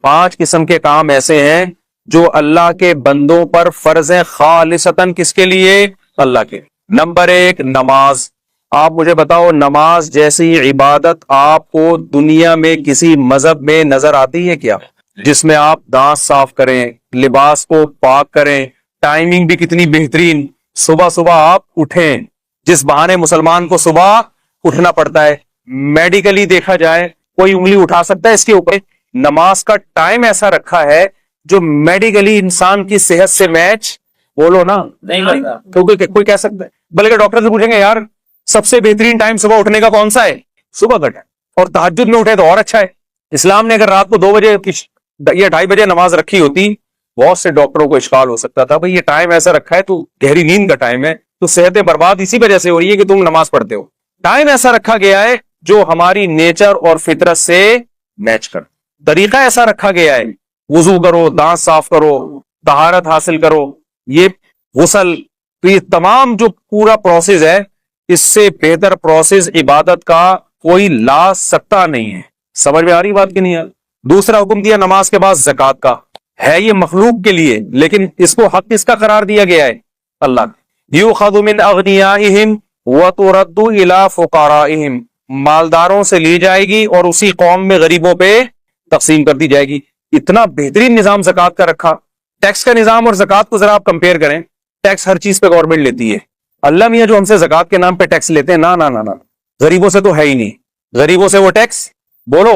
5 قسم کے کام ایسے ہیں جو اللہ کے بندوں پر فرض ہیں خالصتاً، کس کے لیے؟ اللہ کے۔ نمبر 1 نماز۔ آپ مجھے بتاؤ نماز جیسی عبادت آپ کو دنیا میں کسی مذہب میں نظر آتی ہے کیا؟ جس میں آپ دانت صاف کریں، لباس کو پاک کریں، ٹائمنگ بھی کتنی بہترین، صبح صبح آپ اٹھیں، جس بہانے مسلمان کو صبح اٹھنا پڑتا ہے، میڈیکلی دیکھا جائے کوئی انگلی اٹھا سکتا ہے اس کے اوپر؟ نماز کا ٹائم ایسا رکھا ہے جو میڈیکلی انسان کی صحت سے میچ، بولو نا، نہیں کرتا۔ کوئی کہہ سکتا ہے، بلکہ ڈاکٹر سے پوچھیں گے یار سب سے بہترین ٹائم صبح اٹھنے کا کون سا ہے؟ صبح کا ٹائم، اور تہجد میں اٹھے تو اور اچھا ہے۔ اسلام نے اگر رات کو 2 بجے یا 2:30 بجے نماز رکھی ہوتی، بہت سے ڈاکٹروں کو اشکال ہو سکتا تھا، بھئی یہ ٹائم ایسا رکھا ہے تو گہری نیند کا ٹائم ہے، تو صحتیں برباد اسی وجہ سے ہو رہی ہے کہ تم نماز پڑھتے ہو۔ ٹائم ایسا رکھا گیا ہے جو ہماری نیچر اور فطرت سے میچ کر، طریقہ ایسا رکھا گیا ہے، وضو کرو، دانت صاف کرو، طہارت حاصل کرو، یہ غسل، تو یہ تمام جو پورا پروسیس ہے، اس سے بہتر پروسیس عبادت کا کوئی لا سکتا نہیں ہے۔ سمجھ میں آ رہی بات کی نہیں ہے؟ دوسرا حکم دیا نماز کے بعد زکوٰۃ کا، ہے یہ مخلوق کے لیے، لیکن اس کو حق کس کا قرار دیا گیا ہے؟ اللہ کا۔ یؤخذ من اغنیائہم وترد الی فقرائہم، مالداروں سے لی جائے گی اور اسی قوم میں غریبوں پہ تقسیم کر دی جائے گی۔ اتنا بہترین نظام زکوٰۃ کا رکھا۔ ٹیکس کا نظام اور زکوٰۃ کو ذرا آپ کمپیئر کریں، ٹیکس ہر چیز پہ گورنمنٹ لیتی ہے، اللہ میاں جو ہم سے زکوٰۃ کے نام پہ ٹیکس لیتے ہیں، نا نا نا نا، غریبوں سے تو ہے ہی نہیں، غریبوں سے وہ ٹیکس بولو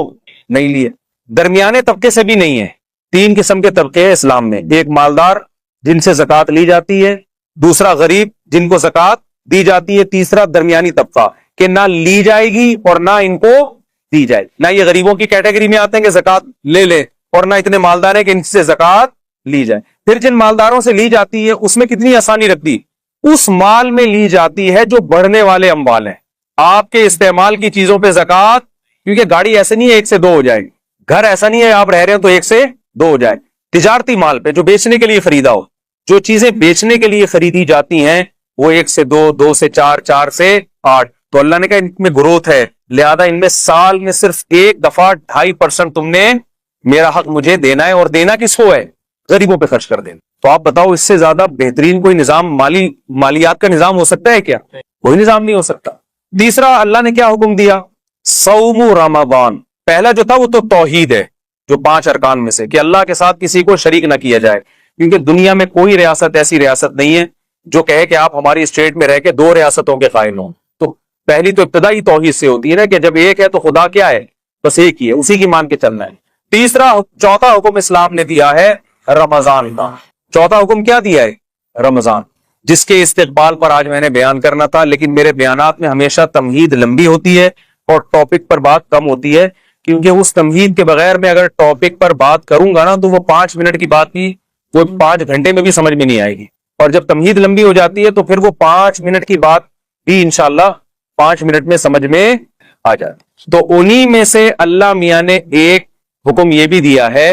نہیں لیے، درمیانے طبقے سے بھی نہیں ہے۔ 3 قسم کے طبقے ہیں اسلام میں، ایک مالدار جن سے زکوٰۃ لی جاتی ہے، دوسرا غریب جن کو زکوٰۃ دی جاتی ہے، تیسرا درمیانی طبقہ کہ نہ لی جائے گی اور نہ ان کو دی جائے، نہ یہ غریبوں کی کیٹیگری میں آتے ہیں کہ زکوٰۃ لے لے، اور نہ اتنے مالدار ہیں کہ ان سے زکوٰۃ لی جائے۔ پھر جن مالداروں سے لی جاتی ہے اس میں کتنی آسانی رکھتی، اس مال میں لی جاتی ہے جو بڑھنے والے اموال ہیں، آپ کے استعمال کی چیزوں پہ زکوٰۃ، کیونکہ گاڑی ایسے نہیں ہے 1 سے 2 ہو جائے، گھر ایسا نہیں ہے آپ رہ رہے ہیں تو 1 سے 2 ہو جائے، تجارتی مال پہ جو بیچنے کے لیے خریدا ہو، جو چیزیں بیچنے کے لیے خریدی جاتی ہیں وہ 1 سے 2، 2 سے 4، 4 سے 8، تو اللہ نے کہا ان میں گروتھ ہے، لہذا ان میں سال میں صرف ایک دفعہ 2.5% تم نے میرا حق مجھے دینا ہے، اور دینا کس کو ہے؟ غریبوں پہ خرچ کر دینا۔ تو آپ بتاؤ اس سے زیادہ بہترین کوئی نظام، مالیات کا نظام ہو سکتا ہے کیا؟ کوئی نظام نہیں ہو سکتا۔ تیسرا اللہ نے کیا حکم دیا؟ صوم رمضان۔ پہلا جو تھا وہ تو توحید ہے، جو 5 ارکان میں سے، کہ اللہ کے ساتھ کسی کو شریک نہ کیا جائے، کیونکہ دنیا میں کوئی ریاست ایسی ریاست نہیں ہے جو کہے کہ آپ ہماری اسٹیٹ میں رہ کے 2 ریاستوں کے قائل ہوں۔ تو پہلی تو ابتدائی توحید سے ہوتی ہے نا، کہ جب ایک ہے تو خدا کیا ہے؟ بس ایک ہی ہے، اسی کی مان کے چلنا ہے۔ چوتھا حکم اسلام نے دیا ہے رمضان کا۔ چوتھا حکم کیا دیا ہے؟ رمضان، جس کے استقبال پر آج میں نے بیان کرنا تھا، لیکن میرے بیانات میں ہمیشہ تمہید لمبی ہوتی ہے اور ٹاپک پر بات کم ہوتی ہے، کیونکہ اس تمہید کے بغیر میں اگر ٹاپک پر بات کروں گا نا تو وہ 5 منٹ کی بات بھی وہ 5 گھنٹے میں بھی سمجھ میں نہیں آئے گی، اور جب تمہید لمبی ہو جاتی ہے تو پھر وہ 5 منٹ کی بات بھی انشاءاللہ 5 منٹ میں سمجھ میں آ جاتی۔ تو انہی میں سے اللہ میاں نے ایک حکم یہ بھی دیا ہے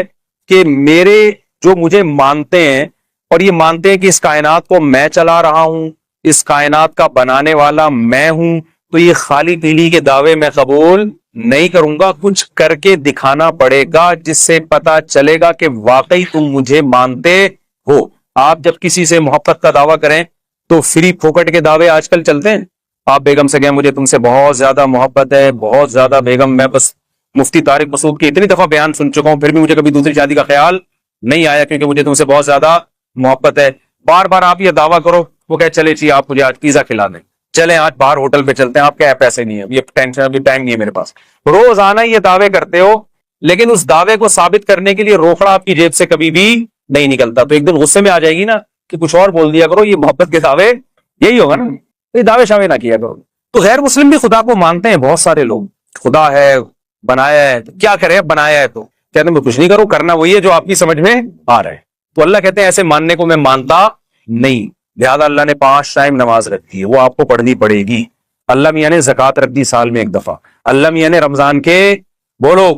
کہ میرے جو مجھے مانتے ہیں اور یہ مانتے ہیں کہ اس کائنات کو میں چلا رہا ہوں، اس کائنات کا بنانے والا میں ہوں، تو یہ خالی پیلی کے دعوے میں قبول نہیں کروں گا، کچھ کر کے دکھانا پڑے گا جس سے پتا چلے گا کہ واقعی تم مجھے مانتے ہو۔ آپ جب کسی سے محبت کا دعویٰ کریں تو فری پھوکٹ کے دعوے آج کل چلتے ہیں، آپ بیگم سے کہیں مجھے تم سے بہت زیادہ محبت ہے، بہت زیادہ بیگم، میں بس مفتی طارق مسعود کی اتنی دفعہ بیان سن چکا ہوں پھر بھی مجھے کبھی دوسری شادی کا خیال نہیں آیا کیونکہ مجھے تم سے بہت زیادہ محبت ہے۔ بار بار آپ یہ دعویٰ کرو، وہ کہے چلے جی آپ مجھے آج پیزا کھلا دیں، چلیں آج باہر ہوٹل پہ چلتے ہیں، آپ کیا ہے پیسے نہیں ہے، یہ ٹینشن، ابھی ٹائم نہیں ہے میرے پاس۔ روزانہ یہ دعوے کرتے ہو، لیکن اس دعوے کو ثابت کرنے کے لیے روکڑا آپ کی جیب سے کبھی بھی نہیں نکلتا، تو ایک دن غصے میں آ جائے گی نا کہ کچھ اور بول دیا کرو، یہ محبت کے دعوے یہی ہوگا نا، یہ دعوے شامل نہ کیا کرو۔ تو غیر مسلم بھی خدا کو مانتے ہیں، بہت سارے لوگ، خدا ہے، بنایا ہے، کیا کرے، بنایا ہے تو کہتے ہیں میں کچھ نہیں کروں، کرنا وہی ہے جو آپ کی سمجھ میں آ رہا ہے۔ تو اللہ کہتے ہیں ایسے ماننے کو میں مانتا نہیں، لہذا اللہ نے 5 ٹائم نماز رکھ دی ہے، وہ آپ کو پڑھنی پڑے گی۔ اللہ میاں نے زکوٰۃ رکھ دی سال میں 1 دفعہ، اللہ میاں نے رمضان کے بولو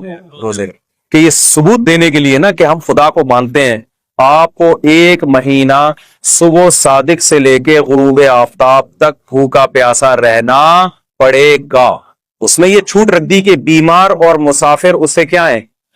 روزے، کہ یہ ثبوت دینے کے لیے نا کہ ہم خدا کو مانتے ہیں۔ آپ کو 1 مہینہ صبح صادق سے لے کے غروب آفتاب تک بھوکا پیاسا رہنا پڑے گا۔ اس میں یہ چھوٹ رکھ دی کہ بیمار اور مسافر اس سے کیا ہے،